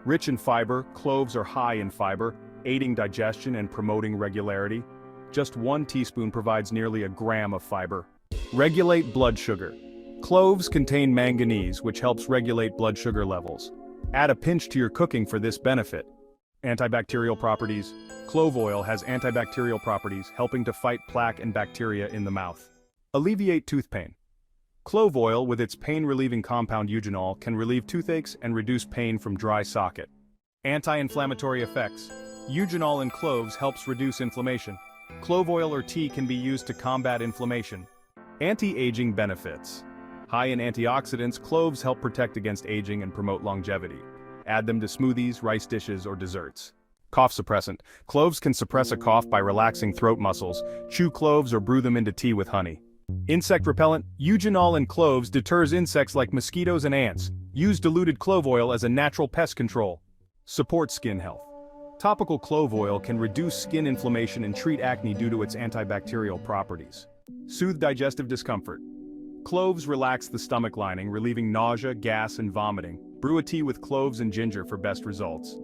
Rich in fiber, cloves are high in fiber, aiding digestion and promoting regularity. Just 1 teaspoon provides nearly a gram of fiber. Regulate blood sugar. Cloves contain manganese, which helps regulate blood sugar levels. Add a pinch to your cooking for this benefit. Antibacterial properties. Clove oil has antibacterial properties, helping to fight plaque and bacteria in the mouth. Alleviate tooth pain. Clove oil, with its pain-relieving compound Eugenol, can relieve toothaches and reduce pain from dry socket. Anti-inflammatory effects. Eugenol in cloves helps reduce inflammation. Clove oil or tea can be used to combat inflammation. Anti-aging benefits. High in antioxidants, cloves help protect against aging and promote longevity. Add them to smoothies, rice dishes, or desserts. Cough suppressant. Cloves can suppress a cough by relaxing throat muscles. Chew cloves or brew them into tea with honey. Insect repellent. Eugenol in cloves deters insects like mosquitoes and ants. Use diluted clove oil as a natural pest control. Support skin health. Topical clove oil can reduce skin inflammation and treat acne due to its antibacterial properties. Soothe digestive discomfort. Cloves relax the stomach lining, relieving nausea, gas, and vomiting. Brew a tea with cloves and ginger for best results.